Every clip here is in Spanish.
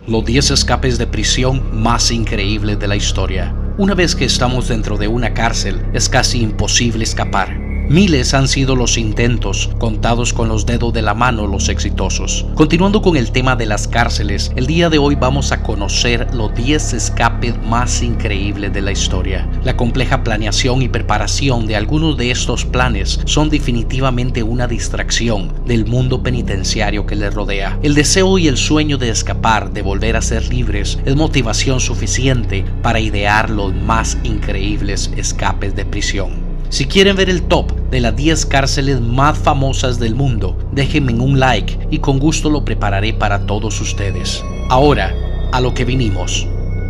Los 10 escapes de prisión más increíbles de la historia. Una vez que estamos dentro de una cárcel, es casi imposible escapar. Miles han sido los intentos, contados con los dedos de la mano los exitosos. Continuando con el tema de las cárceles, el día de hoy vamos a conocer los 10 escapes más increíbles de la historia. La compleja planeación y preparación de algunos de estos planes son definitivamente una distracción del mundo penitenciario que les rodea. El deseo y el sueño de escapar, de volver a ser libres, es motivación suficiente para idear los más increíbles escapes de prisión. Si quieren ver el top de las 10 cárceles más famosas del mundo, déjenme un like y con gusto lo prepararé para todos ustedes. Ahora, a lo que vinimos.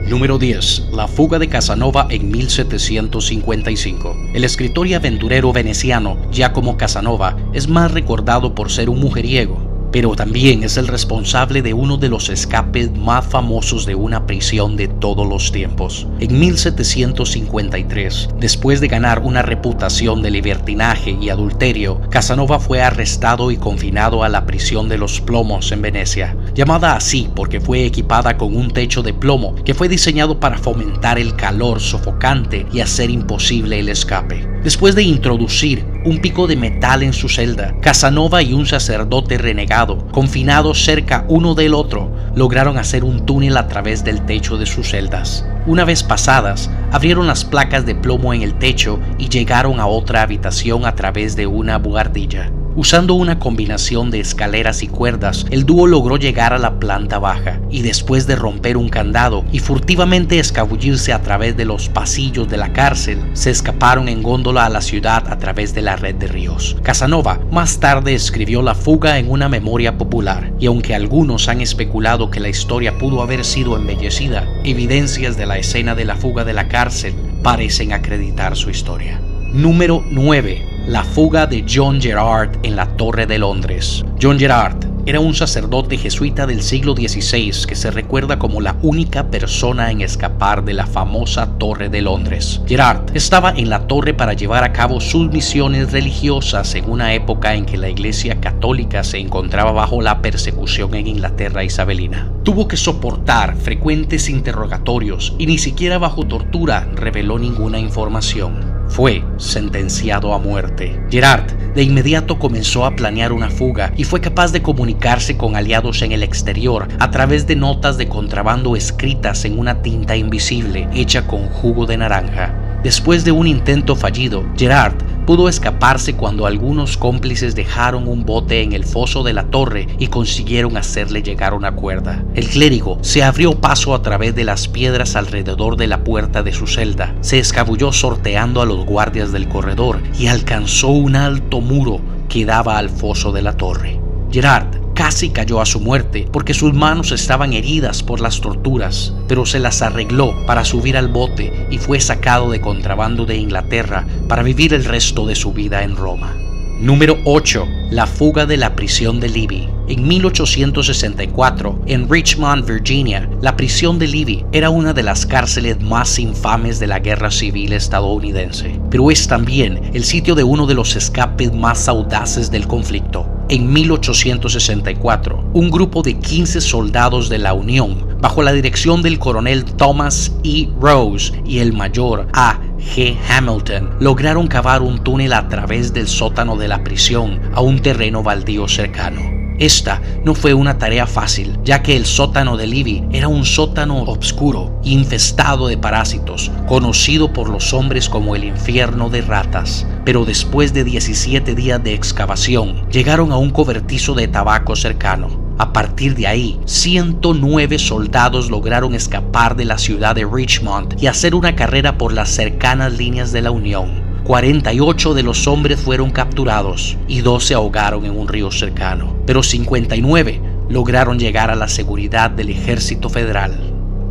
Número 10. La fuga de Casanova en 1755. El escritor y aventurero veneciano Giacomo Casanova es más recordado por ser un mujeriego, pero también es el responsable de uno de los escapes más famosos de una prisión de todos los tiempos. En 1753, después de ganar una reputación de libertinaje y adulterio, Casanova fue arrestado y confinado a la prisión de los Plomos en Venecia, llamada así porque fue equipada con un techo de plomo que fue diseñado para fomentar el calor sofocante y hacer imposible el escape. Después de introducir un pico de metal en su celda, Casanova y un sacerdote renegado, confinados cerca uno del otro, lograron hacer un túnel a través del techo de sus celdas. Una vez pasadas, abrieron las placas de plomo en el techo y llegaron a otra habitación a través de una buhardilla. Usando una combinación de escaleras y cuerdas, el dúo logró llegar a la planta baja y después de romper un candado y furtivamente escabullirse a través de los pasillos de la cárcel, se escaparon en góndola a la ciudad a través de la red de ríos. Casanova más tarde escribió la fuga en una memoria popular, y aunque algunos han especulado que la historia pudo haber sido embellecida, evidencias de la escena de la fuga de la cárcel parecen acreditar su historia. Número 9. La fuga de John Gerard en la Torre de Londres. John Gerard era un sacerdote jesuita del siglo XVI que se recuerda como la única persona en escapar de la famosa Torre de Londres. Gerard estaba en la torre para llevar a cabo sus misiones religiosas en una época en que la Iglesia Católica se encontraba bajo la persecución en Inglaterra isabelina. Tuvo que soportar frecuentes interrogatorios y ni siquiera bajo tortura reveló ninguna información. Fue sentenciado a muerte. Gerard de inmediato comenzó a planear una fuga y fue capaz de comunicarse con aliados en el exterior a través de notas de contrabando escritas en una tinta invisible hecha con jugo de naranja. Después de un intento fallido, Gerard pudo escaparse cuando algunos cómplices dejaron un bote en el foso de la torre y consiguieron hacerle llegar una cuerda. El clérigo se abrió paso a través de las piedras alrededor de la puerta de su celda, se escabulló sorteando a los guardias del corredor y alcanzó un alto muro que daba al foso de la torre. Gerard casi cayó a su muerte porque sus manos estaban heridas por las torturas, pero se las arregló para subir al bote y fue sacado de contrabando de Inglaterra para vivir el resto de su vida en Roma. Número 8. La fuga de la prisión de Libby. En 1864, en Richmond, Virginia, la prisión de Libby era una de las cárceles más infames de la Guerra Civil estadounidense, pero es también el sitio de uno de los escapes más audaces del conflicto. En 1864, un grupo de 15 soldados de la Unión, bajo la dirección del coronel Thomas E. Rose y el mayor A. G. Hamilton, lograron cavar un túnel a través del sótano de la prisión a un terreno baldío cercano. Esta no fue una tarea fácil, ya que el sótano de Libby era un sótano oscuro, infestado de parásitos, conocido por los hombres como el infierno de ratas. Pero después de 17 días de excavación, llegaron a un cobertizo de tabaco cercano. A partir de ahí, 109 soldados lograron escapar de la ciudad de Richmond y hacer una carrera por las cercanas líneas de la Unión. 48 de los hombres fueron capturados y 2 se ahogaron en un río cercano, pero 59 lograron llegar a la seguridad del ejército federal.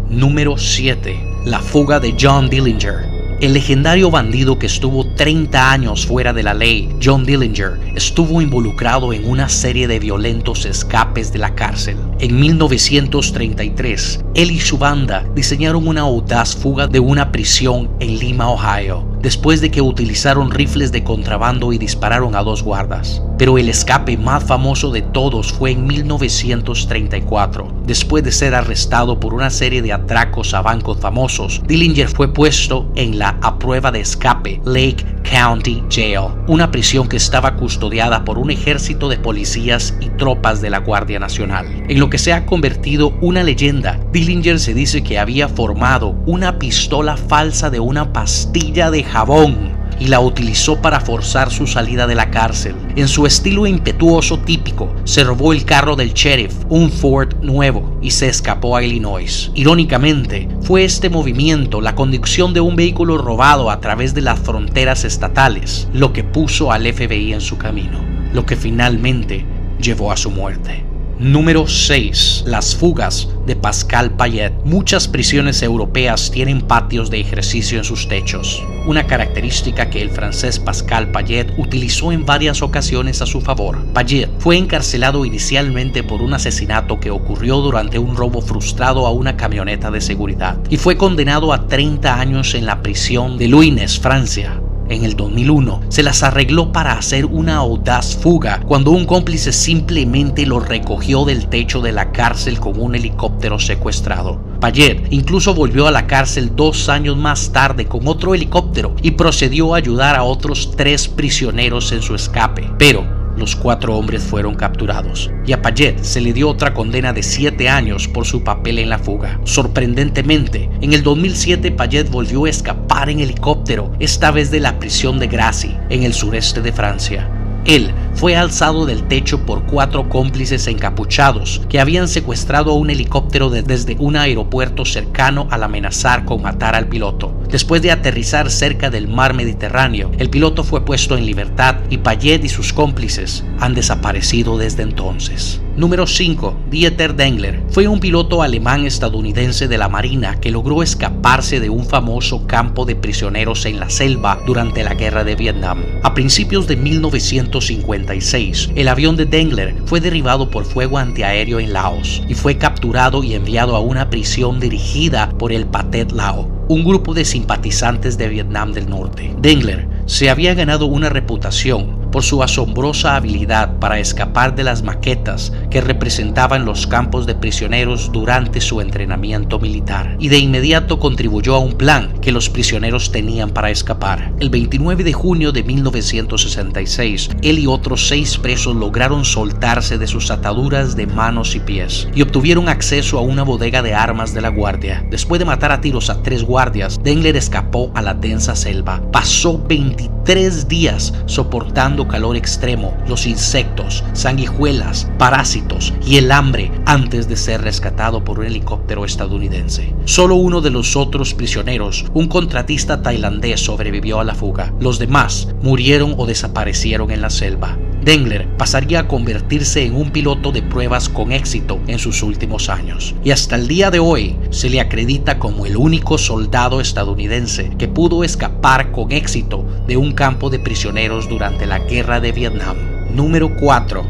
Número 7. La fuga de John Dillinger. El legendario bandido que estuvo 30 años fuera de la ley, John Dillinger, estuvo involucrado en una serie de violentos escapes de la cárcel. En 1933, él y su banda diseñaron una audaz fuga de una prisión en Lima, Ohio. después de que utilizaron rifles de contrabando y dispararon a 2 guardas. Pero el escape más famoso de todos fue en 1934. Después de ser arrestado por una serie de atracos a bancos famosos, Dillinger fue puesto en la a prueba de escape Lake County Jail, una prisión que estaba custodiada por un ejército de policías y tropas de la Guardia Nacional. En lo que se ha convertido una leyenda, Dillinger se dice que había formado una pistola falsa de una pastilla de jabón y la utilizó para forzar su salida de la cárcel. En su estilo impetuoso típico, se robó el carro del sheriff, un Ford nuevo, y se escapó a Illinois. Irónicamente, fue este movimiento, la conducción de un vehículo robado a través de las fronteras estatales, lo que puso al FBI en su camino, lo que finalmente llevó a su muerte. Número 6. Las fugas de Pascal Payet. Muchas prisiones europeas tienen patios de ejercicio en sus techos, una característica que el francés Pascal Payet utilizó en varias ocasiones a su favor. Payet fue encarcelado inicialmente por un asesinato que ocurrió durante un robo frustrado a una camioneta de seguridad y fue condenado a 30 años en la prisión de Luines, Francia. En el 2001 se las arregló para hacer una audaz fuga cuando un cómplice simplemente lo recogió del techo de la cárcel con un helicóptero secuestrado. Payet incluso volvió a la cárcel 2 años más tarde con otro helicóptero y procedió a ayudar a otros 3 prisioneros en su escape, pero los 4 hombres fueron capturados y a Payet se le dio otra condena de 7 años por su papel en la fuga. Sorprendentemente, en el 2007 Payet volvió a escapar en helicóptero, esta vez de la prisión de Gracie, en el sureste de Francia. Él fue alzado del techo por 4 cómplices encapuchados que habían secuestrado a un helicóptero desde un aeropuerto cercano al amenazar con matar al piloto. Después de aterrizar cerca del mar Mediterráneo, el piloto fue puesto en libertad y Payet y sus cómplices han desaparecido desde entonces. Número 5. Dieter Dengler fue un piloto alemán-estadounidense de la Marina que logró escaparse de un famoso campo de prisioneros en la selva durante la Guerra de Vietnam. A principios de 1956, el avión de Dengler fue derribado por fuego antiaéreo en Laos y fue capturado y enviado a una prisión dirigida por el Pathet Lao, un grupo de simpatizantes de Vietnam del Norte. Dengler se había ganado una reputación por su asombrosa habilidad para escapar de las maquetas que representaban los campos de prisioneros durante su entrenamiento militar, y de inmediato contribuyó a un plan que los prisioneros tenían para escapar. El 29 de junio de 1966, él y otros 6 presos lograron soltarse de sus ataduras de manos y pies y obtuvieron acceso a una bodega de armas de la guardia. Después de matar a tiros a 3 guardias, Dengler escapó a la densa selva. Pasó 23 días soportando calor extremo, los insectos, sanguijuelas, parásitos y el hambre antes de ser rescatado por un helicóptero estadounidense. Solo uno de los otros prisioneros, un contratista tailandés, sobrevivió a la fuga. Los demás murieron o desaparecieron en la selva. Dengler pasaría a convertirse en un piloto de pruebas con éxito en sus últimos años, y hasta el día de hoy se le acredita como el único soldado estadounidense que pudo escapar con éxito de un campo de prisioneros durante la Guerra de Vietnam. Número 4.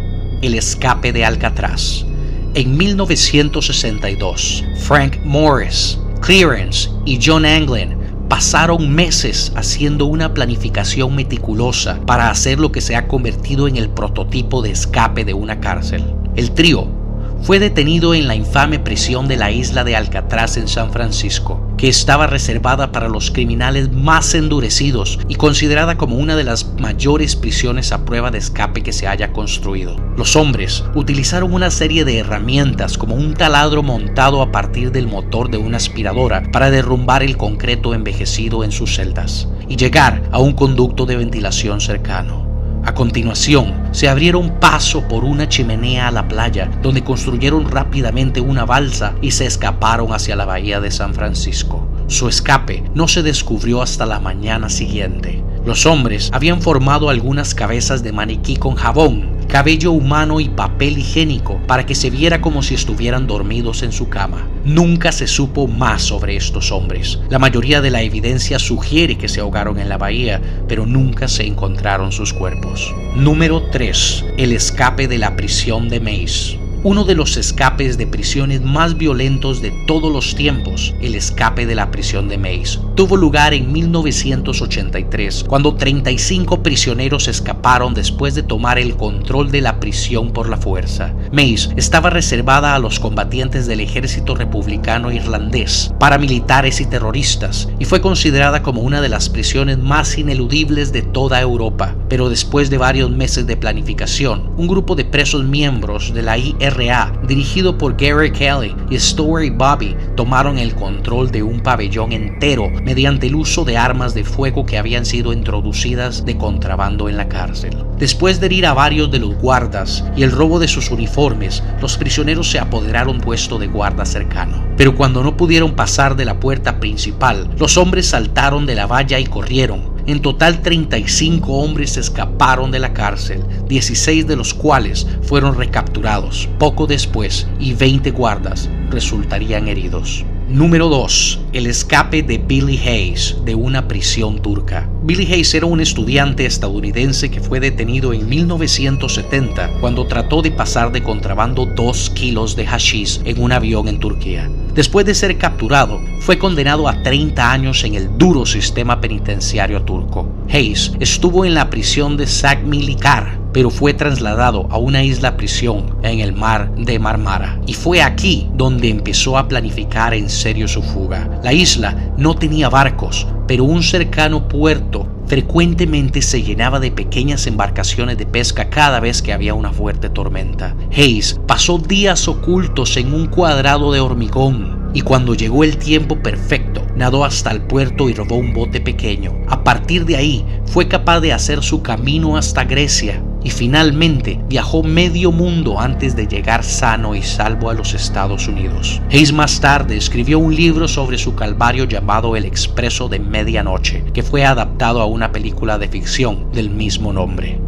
El escape de Alcatraz. En 1962, Frank Morris, Clarence y John Anglin pasaron meses haciendo una planificación meticulosa para hacer lo que se ha convertido en el prototipo de escape de una cárcel. El trío fue detenido en la infame prisión de la isla de Alcatraz en San Francisco, que estaba reservada para los criminales más endurecidos y considerada como una de las mayores prisiones a prueba de escape que se haya construido. Los hombres utilizaron una serie de herramientas como un taladro montado a partir del motor de una aspiradora para derrumbar el concreto envejecido en sus celdas y llegar a un conducto de ventilación cercano. A continuación, se abrieron paso por una chimenea a la playa, donde construyeron rápidamente una balsa y se escaparon hacia la bahía de San Francisco. Su escape no se descubrió hasta la mañana siguiente. Los hombres habían formado algunas cabezas de maniquí con jabón, cabello humano y papel higiénico para que se viera como si estuvieran dormidos en su cama. Nunca se supo más sobre estos hombres. La mayoría de la evidencia sugiere que se ahogaron en la bahía, pero nunca se encontraron sus cuerpos. Número 3. El escape de la prisión de Maze. Uno de los escapes de prisiones más violentos de todos los tiempos, el escape de la prisión de Maze. tuvo lugar en 1983, cuando 35 prisioneros escaparon después de tomar el control de la prisión por la fuerza. Maze estaba reservada a los combatientes del ejército republicano irlandés, paramilitares y terroristas, y fue considerada como una de las prisiones más ineludibles de toda Europa. Pero después de varios meses de planificación, un grupo de presos miembros de la IRA, dirigido por Gary Kelly y Story Bobby, tomaron el control de un pabellón entero mediante el uso de armas de fuego que habían sido introducidas de contrabando en la cárcel. Después de herir a varios de los guardas y el robo de sus uniformes, los prisioneros se apoderaron de un puesto de guarda cercano. Pero cuando no pudieron pasar de la puerta principal, los hombres saltaron de la valla y corrieron. En total 35 hombres escaparon de la cárcel, 16 de los cuales fueron recapturados poco después y 20 guardas resultarían heridos. Número 2. El escape de Billy Hayes de una prisión turca. Billy Hayes era un estudiante estadounidense que fue detenido en 1970 cuando trató de pasar de contrabando 2 kilos de hashish en un avión en Turquía. Después de ser capturado, fue condenado a 30 años en el duro sistema penitenciario turco. Hayes estuvo en la prisión de Sakmilikar, pero fue trasladado a una isla prisión en el mar de Marmara. Y fue aquí donde empezó a planificar en serio su fuga. La isla no tenía barcos, pero un cercano puerto frecuentemente se llenaba de pequeñas embarcaciones de pesca cada vez que había una fuerte tormenta. Hayes pasó días ocultos en un cuadrado de hormigón y cuando llegó el tiempo perfecto, nadó hasta el puerto y robó un bote pequeño. A partir de ahí, fue capaz de hacer su camino hasta Grecia y finalmente viajó medio mundo antes de llegar sano y salvo a los Estados Unidos. Hayes más tarde escribió un libro sobre su calvario llamado El Expreso de Medianoche, que fue adaptado a una película de ficción del mismo nombre.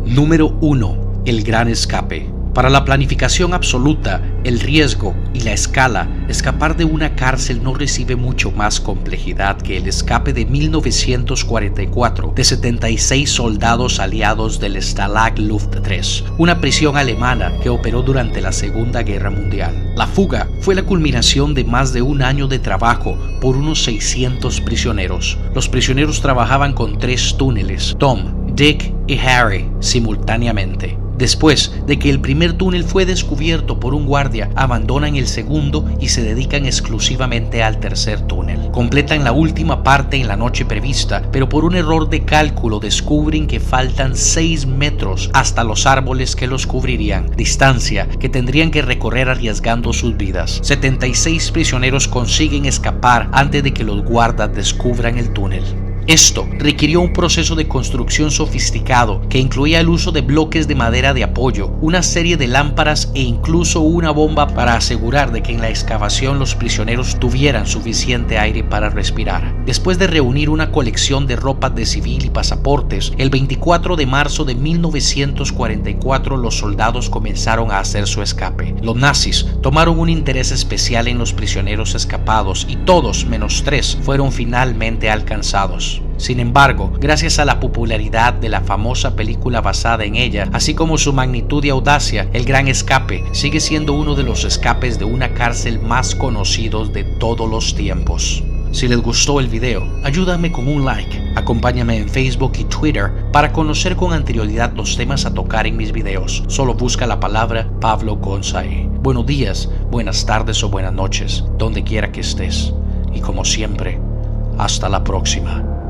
Número 1. El Gran Escape. Para la planificación absoluta, el riesgo y la escala, escapar de una cárcel no recibe mucho más complejidad que el escape de 1944 de 76 soldados aliados del Stalag Luft III, una prisión alemana que operó durante la Segunda Guerra Mundial. La fuga fue la culminación de más de un año de trabajo por unos 600 prisioneros. Los prisioneros trabajaban con 3 túneles, Tom, Dick y Harry, simultáneamente. Después de que el primer túnel fue descubierto por un guardia, abandonan el segundo y se dedican exclusivamente al tercer túnel. Completan la última parte en la noche prevista, pero por un error de cálculo descubren que faltan 6 metros hasta los árboles que los cubrirían, distancia que tendrían que recorrer arriesgando sus vidas. 76 prisioneros consiguen escapar antes de que los guardas descubran el túnel. Esto requirió un proceso de construcción sofisticado que incluía el uso de bloques de madera de apoyo, una serie de lámparas e incluso una bomba para asegurar de que en la excavación los prisioneros tuvieran suficiente aire para respirar. Después de reunir una colección de ropas de civil y pasaportes, el 24 de marzo de 1944 los soldados comenzaron a hacer su escape. Los nazis tomaron un interés especial en los prisioneros escapados y todos, menos 3, fueron finalmente alcanzados. Sin embargo, gracias a la popularidad de la famosa película basada en ella, así como su magnitud y audacia, El Gran Escape sigue siendo uno de los escapes de una cárcel más conocidos de todos los tiempos. Si les gustó el video, ayúdame con un like, acompáñame en Facebook y Twitter para conocer con anterioridad los temas a tocar en mis videos. Solo busca la palabra Pablo González. Buenos días, buenas tardes o buenas noches, donde quiera que estés. Y como siempre, hasta la próxima.